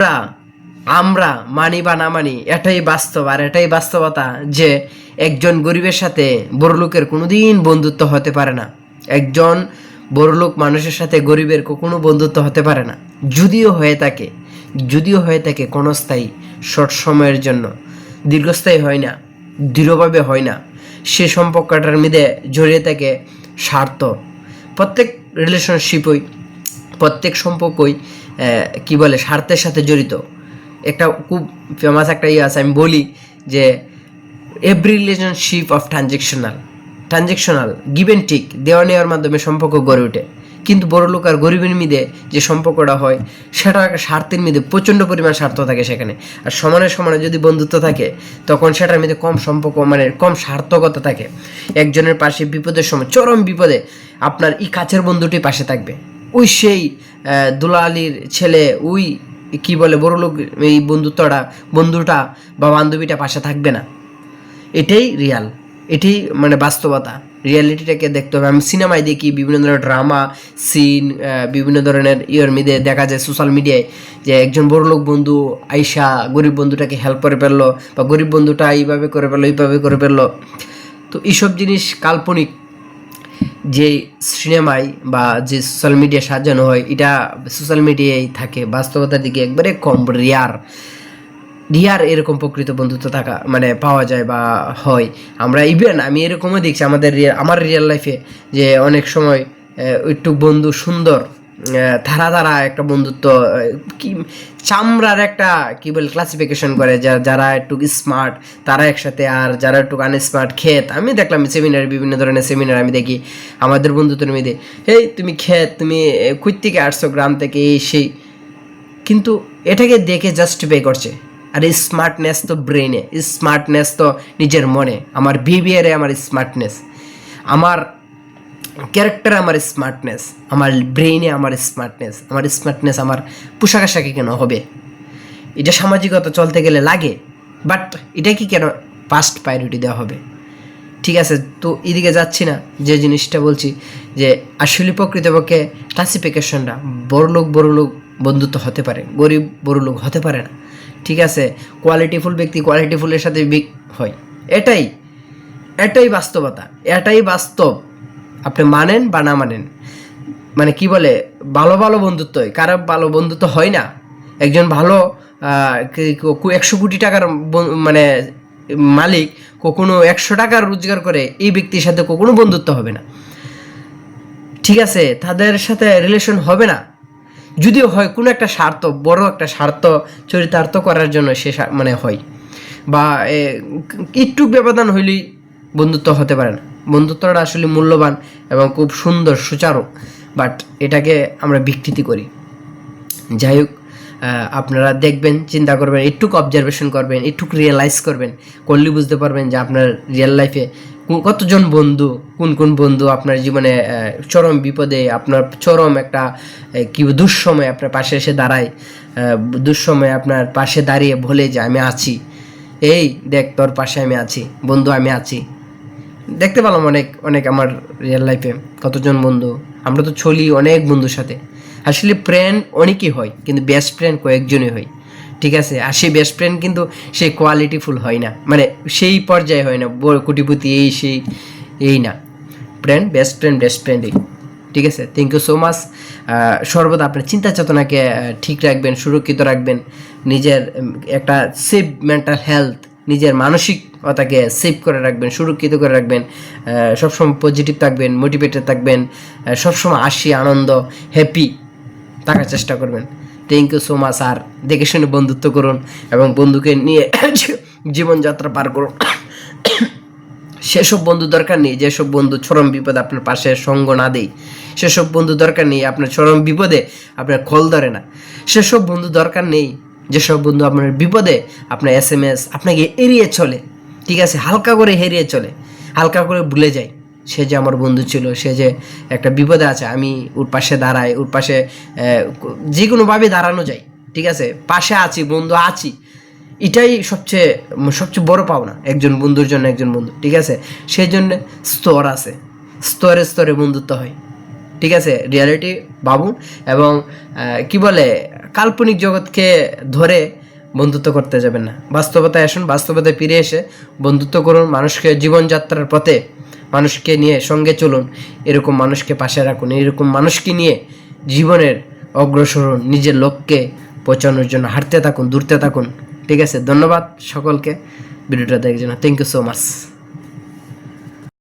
আমরা আমরা মানি বা না মানি, এটাই বাস্তব আর এটাই বাস্তবতা যে একজন গরিবের সাথে বড়লোকের কোনোদিন বন্ধুত্ব হতে পারে না। একজন বড়লোক মানুষের সাথে গরিবের কখনো বন্ধুত্ব হতে পারে না। যদিও হয়ে থাকে ক্ষণস্থায়ী, শর্ট সময়ের জন্য, দীর্ঘস্থায়ী হয় না, দৃঢ়ভাবে হয় না। সে সম্পর্কটার মধ্যে জড়িয়ে থাকে স্বার্থ। প্রত্যেক রিলেশনশিপই, প্রত্যেক সম্পর্কই কি বলে স্বার্থের সাথে জড়িত। একটা খুব ফেমাস একটা ইয়ে আছে, আমি বলি যে every relationship of transactional give and take, দেওয়া নেওয়ার মাধ্যমে সম্পর্ক গড়ে ওঠে। কিন্তু বড়লোক আর গরিবের মধ্যে যে সম্পর্কটা হয় সেটা একটা স্বার্থের মধ্যে প্রচণ্ড পরিমাণ স্বার্থ থাকে সেখানে। আর সমানে সমানে যদি বন্ধুত্ব থাকে তখন সেটার মধ্যে কম সম্পর্ক, মানে কম স্বার্থকতা থাকে। একজনের পাশে বিপদের সময়, চরম বিপদে আপনার এই কাছের বন্ধুটি পাশে থাকবে। ওই সেই দুলালির ছেলে, ওই কি বলে বড়লোক এই বন্ধুটা বা বান্ধবীটা পাশে থাকবে না। এটাই রিয়াল, এটাই মানে বাস্তবতা। রিয়ালিটিটাকে দেখতে হবে। আমি সিনেমায় দেখি বিভিন্ন ধরনের ড্রামা সিন, বিভিন্ন ধরনের ইয়ের মধ্যে দেখা যায় সোশ্যাল মিডিয়ায় যে একজন বড়লোক বন্ধু আইসা গরিব বন্ধুটাকে হেল্প করে ফেললো, বা গরিব বন্ধুটা এইভাবে করে ফেললো, এইভাবে করে ফেললো। তো এইসব জিনিস কাল্পনিক যে সিনেমায় বা যে সোশ্যাল মিডিয়া সাজানো হয়, এটা সোশ্যাল মিডিয়ায় থাকে। বাস্তবতার দিকে একবারে কম, রিয়ার এরকম প্রকৃত বন্ধুত্ব থাকা মানে পাওয়া যায় বা হয়। আমি এরকমও দেখছি আমার রিয়েল লাইফে যে অনেক সময় একটু বন্ধু সুন্দর, ধারা একটা বন্ধুত্ব, কি চামড়ার একটা কি বলে ক্লাসিফিকেশন করে, যারা একটু স্মার্ট তারা একসাথে, আর যারা একটু আনস্মার্ট ক্ষেত। আমি দেখলাম সেমিনার, বিভিন্ন ধরনের সেমিনার আমি দেখি আমাদের বন্ধুত্বের মধ্যে, এই তুমি ক্ষেত, তুমি কই থেকে আসছো, গ্রাম থেকে, এই সেই। কিন্তু এটাকে দেখে জাস্টিফাই করছে। আর স্মার্টনেস তো ব্রেনে, স্মার্টনেস তো নিজের মনে, আমার বিহেভিয়ারে আমার স্মার্টনেস, আমার ক্যারেক্টারে আমার স্মার্টনেস, আমার ব্রেইনে আমার স্মার্টনেস আমার পোশাক আশাকে কেন হবে? এটা সামাজিকতা চলতে গেলে লাগে, বাট এটা কি কেন ফার্স্ট প্রায়োরিটি দেওয়া হবে? ঠিক আছে, তো এদিকে যাচ্ছি না। যে জিনিসটা বলছি যে আসলে প্রকৃতপক্ষে ক্লাসিফিকেশনটা বড়লোক বন্ধুত্ব হতে পারে, গরিব বড়লোক হতে পারে না। ঠিক আছে, কোয়ালিটিফুল ব্যক্তি কোয়ালিটিফুলের সাথে হয়। এটাই এটাই বাস্তবতা, এটাই বাস্তব। আপনি মানেন বা না মানেন, মানে কি বলে ভালো বন্ধুত্ব হয়, খারাপ ভালো বন্ধুত্ব হয় না। একজন ভালো 100 কোটি টাকার মানে মালিক কখনো 100 টাকা রোজগার করে এই ব্যক্তির সাথে কখনো বন্ধুত্ব হবে না। ঠিক আছে, তাদের সাথে রিলেশন হবে না। যদিও হয় কোনো একটা স্বার্থ, বড় একটা স্বার্থ চরিতার্থ করার জন্য সে মানে হয়, বা একটু ব্যবধান হইলেই বন্ধুত্ব হতে পারে না। বন্ধুত্বটা আসলে মূল্যবান এবং খুব সুন্দর সুচারু, বাট এটাকে আমরা বিকৃতি করি। যাই হোক, আপনারা দেখবেন, চিন্তা করবেন, একটুকু অবজারভেশন করবেন, একটুকু রিয়েলাইজ করলে বুঝতে পারবেন যে আপনার রিয়েল লাইফে কতজন বন্ধু, কোন বন্ধু আপনার জীবনে চরম বিপদে, আপনার চরম একটা কি দুঃসময় আপনার পাশে এসে দাঁড়ায়, দুঃসময় আপনার পাশে দাঁড়িয়ে বলে যে আমি আছি, এই দেখ তোর পাশে আমি আছি বন্ধু, আমি আছি। দেখতে পেলাম অনেক আমার রিয়েল লাইফে কতজন বন্ধু। আমরা তো চলি অনেক বন্ধুর সাথে। আসলে ফ্রেন্ড অনেকই হয়, কিন্তু বেস্ট ফ্রেন্ড কয়েকজনই হয়। ঠিক আছে, আর সেই বেস্ট ফ্রেন্ড কিন্তু সেই কোয়ালিটিফুল হয় না, মানে সেই পর্যায়ে হয় না, কোটিপতি এই না। বেস্ট ফ্রেন্ডই। ঠিক আছে, থ্যাংক ইউ সো মাচ। সর্বদা আপনার চিন্তা চেতনাকে ঠিক রাখবেন, সুরক্ষিত রাখবেন, নিজের একটা সেফ মেন্টাল হেলথ, নিজের মানসিকতাকে সেভ করে রাখবেন, সুরক্ষিত করে রাখবেন। সবসময় পজিটিভ থাকবেন, মোটিভেটেড থাকবেন, সবসময় আনন্দ, হ্যাপি থাকার চেষ্টা করবেন। Thank you so much. আর দেখে শুনে বন্ধুত্ব করুন এবং বন্ধুকে নিয়ে জীবনযাত্রা পার করুন। সেসব বন্ধু দরকার নেই যেসব বন্ধু চরম বিপদে আপনার পাশে সঙ্গ না দেয়। সেসব বন্ধু দরকার নেই আপনার চরম বিপদে আপনার খোল ধরে না। সেসব বন্ধু দরকার নেই যেসব বন্ধু আপনার বিপদে আপনার SMS আপনাকে এড়িয়ে চলে। ঠিক আছে, হালকা করে এড়িয়ে চলে, হালকা করে ভুলে যায় সে যে আমার বন্ধু ছিল, সে যে একটা বিপদে আছে, আমি ওর পাশে দাঁড়াই, ওর পাশে যে কোনোভাবে দাঁড়ানো যায়। ঠিক আছে, পাশে আছি, বন্ধু আছি, এটাই সবচেয়ে বড় পাওনা একজন বন্ধুর জন্য। একজন বন্ধু, ঠিক আছে, সেই জন্য স্তর আছে, স্তরে বন্ধুত্ব হয়। ঠিক আছে, রিয়ালিটি ভাবুন এবং কি বলে কাল্পনিক জগৎকে ধরে বন্ধুত্ব করতে যাবেন না, বাস্তবতায় আসুন, বাস্তবতায় ফিরে এসে বন্ধুত্ব করুন, মানুষকে জীবনযাত্রার পথে মানুষকে নিয়ে সঙ্গে চলুন, এরকম মানুষকে পাশে রাখুন, এরকম মানুষকে নিয়ে জীবনের অগ্রসর হন, নিজের লক্ষ্যে পৌঁছানোর জন্য হাঁটতে থাকুন, দূরতে থাকুন। ঠিক আছে, ধন্যবাদ সকলকে ভিডিওটা দেখার জন্য। Thank you so much.